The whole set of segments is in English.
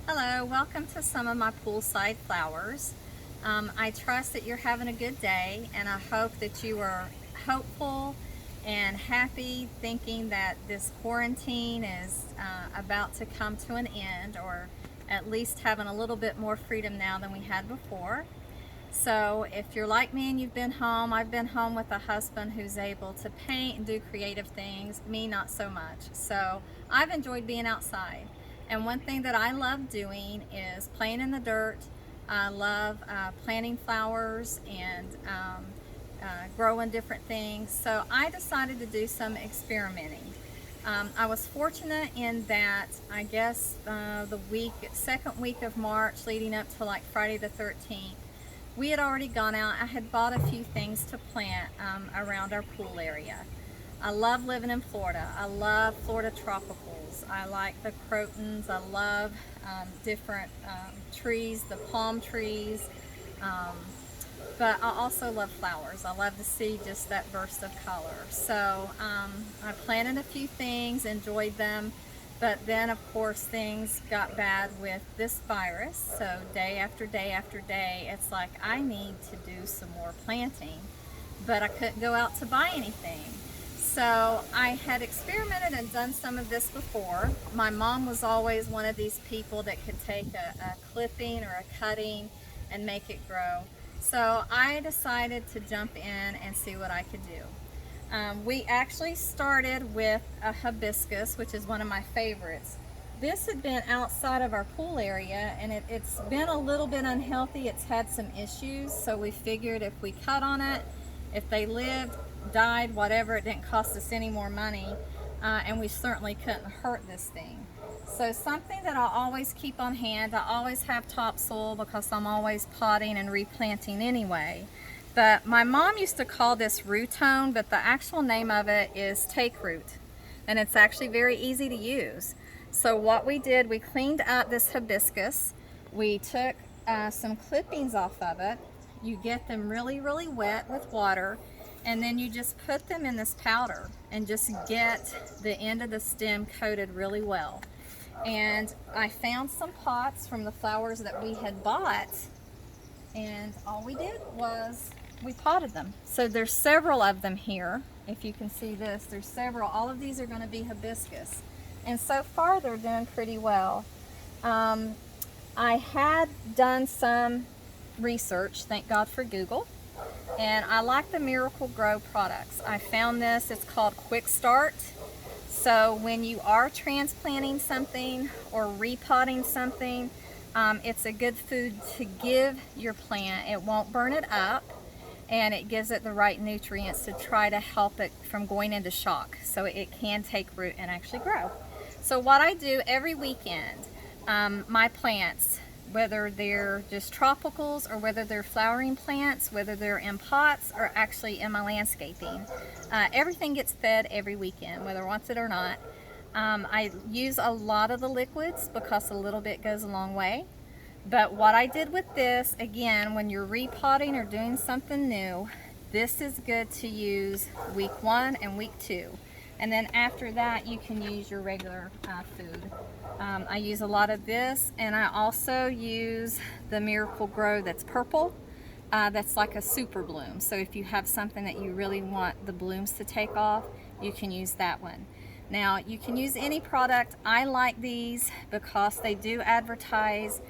Hello, welcome to some of my poolside flowers. I trust that you're having a good day, and I hope that you are hopeful and happy, thinking that this quarantine is about to come to an end, or at least having a little bit more freedom now than we had before. So if you're like me and you've been home, I've been home with a husband who's able to paint and do creative things, me not so much. So I've enjoyed being outside. And one thing that I love doing is playing in the dirt. I love planting flowers and growing different things. So I decided to do some experimenting. I was fortunate in that I guess second week of March leading up to like Friday the 13th, we had already gone out. I had bought a few things to plant around our pool area. I love living in Florida. I love Florida tropicals. I like the crotons. I love different trees, the palm trees. But I also love flowers. I love to see just that burst of color. So I planted a few things, enjoyed them, but then of course things got bad with this virus. So day after day after day, it's like I need to do some more planting, but I couldn't go out to buy anything. So I had experimented and done some of this before. My mom was always one of these people that could take a clipping or a cutting and make it grow. So I decided to jump in and see what I could do. We actually started with a hibiscus, which is one of my favorites. This had been outside of our pool area, and it's been a little bit unhealthy. It's had some issues, so we figured if we cut on it, if they lived, died, whatever, it didn't cost us any more money, and we certainly couldn't hurt this thing. So something that I always keep on hand, I always have topsoil because I'm always potting and replanting anyway. But my mom used to call this rutone, but the actual name of it is take root, and it's actually very easy to use. So what we did, we cleaned up this hibiscus. We took some clippings off of it. You get them really, really wet with water, and then you just put them in this powder and just get the end of the stem coated really well. And I found some pots from the flowers that we had bought, and all we did was we potted them. So there's several of them here. If you can see this, there's several. All of these are going to be hibiscus, and so far they're doing pretty well. I had done some research, thank God for Google, and I like the Miracle Grow products. I found this, it's called Quick Start. So when you are transplanting something or repotting something, it's a good food to give your plant. It won't burn it up, and it gives it the right nutrients to try to help it from going into shock, so it can take root and actually grow. So what I do every weekend, my plants, whether they're just tropicals or whether they're flowering plants, whether they're in pots or actually in my landscaping, everything gets fed every weekend, whether I want it or not. I use a lot of the liquids because a little bit goes a long way. But what I did with this, again, when you're repotting or doing something new, this is good to use week 1 and week 2. And then after that, you can use your regular food. I use a lot of this, and I also use the Miracle Grow that's purple. That's like a super bloom. So if you have something that you really want the blooms to take off, you can use that one. Now, you can use any product. I like these because they do advertise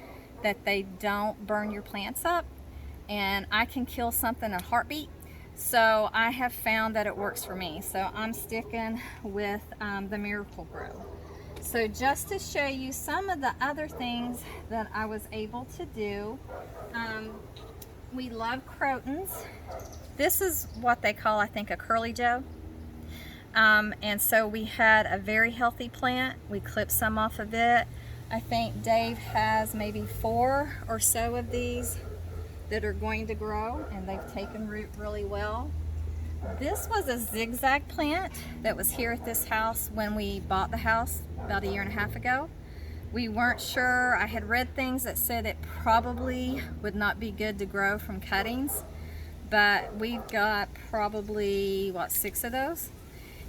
that they don't burn your plants up, and I can kill something in a heartbeat. So I have found that it works for me. So I'm sticking with the Miracle Grow. So just to show you some of the other things that I was able to do, we love crotons. This is what they call, I think, a curly Joe. And so we had a very healthy plant. We clipped some off of it. I think Dave has maybe 4 or so of these that are going to grow, and they've taken root really well. This was a zigzag plant that was here at this house when we bought the house about 1.5 years ago. We weren't sure. I had read things that said it probably would not be good to grow from cuttings, but we've got probably, 6 of those.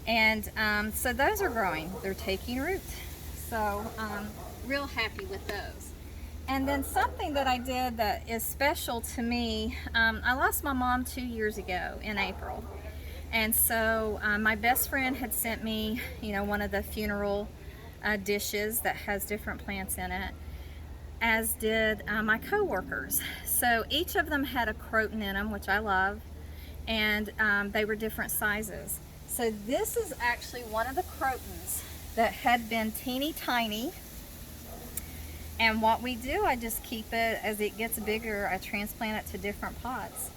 And so those are growing. They're taking root. So real happy with those. And then something that I did that is special to me, I lost my mom 2 years ago in April. And so my best friend had sent me, one of the funeral dishes that has different plants in it, as did my co-workers. So each of them had a croton in them, which I love, and they were different sizes. So this is actually one of the crotons that had been teeny tiny. And what we do, I just keep it, as it gets bigger, I transplant it to different pots.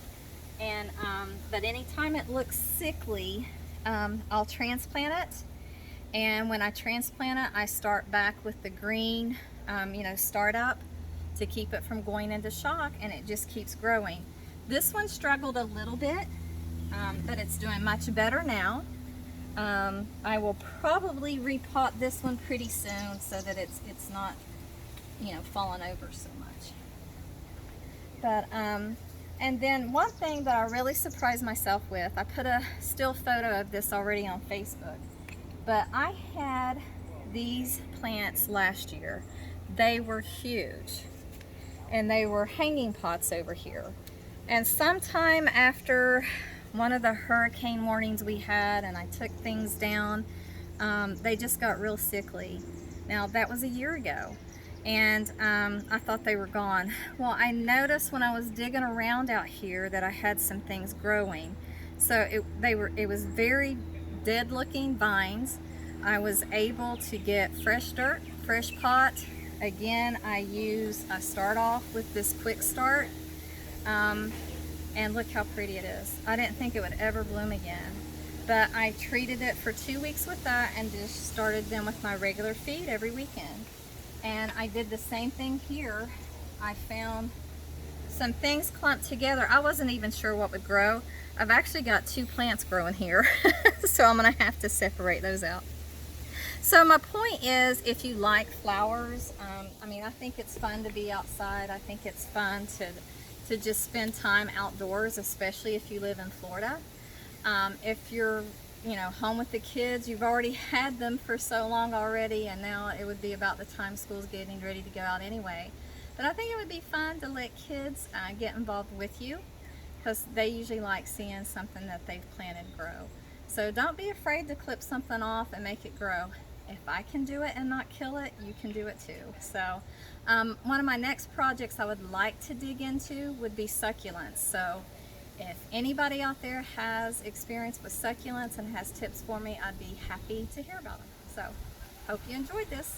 And but anytime it looks sickly, I'll transplant it. And when I transplant it, I start back with the green, startup, to keep it from going into shock, and it just keeps growing. This one struggled a little bit, but it's doing much better now. I will probably repot this one pretty soon so that it's not, falling over so much. But and then one thing that I really surprised myself with, I put a still photo of this already on Facebook, but I had these plants last year. They were huge, and they were hanging pots over here. And sometime after one of the hurricane warnings we had, and I took things down, they just got real sickly. Now that was a year ago, and I thought they were gone. Well, I noticed when I was digging around out here that I had some things growing. So it was very dead looking vines. I was able to get fresh dirt, fresh pot. Again, I start off with this quick start, and look how pretty it is. I didn't think it would ever bloom again, but I treated it for 2 weeks with that and just started them with my regular feed every weekend. And I did the same thing here. I found some things clumped together. I wasn't even sure what would grow. I've actually got 2 plants growing here, so I'm gonna have to separate those out. So my point is, if you like flowers, I think it's fun to be outside. I think it's fun to just spend time outdoors, especially if you live in Florida. If you're home with the kids, you've already had them for so long already, and now it would be about the time school's getting ready to go out anyway. But I think it would be fun to let kids get involved with you, because they usually like seeing something that they've planted grow. So don't be afraid to clip something off and make it grow. If I can do it and not kill it, you can do it too. So one of my next projects I would like to dig into would be succulents. So if anybody out there has experience with succulents and has tips for me, I'd be happy to hear about them. So hope you enjoyed this.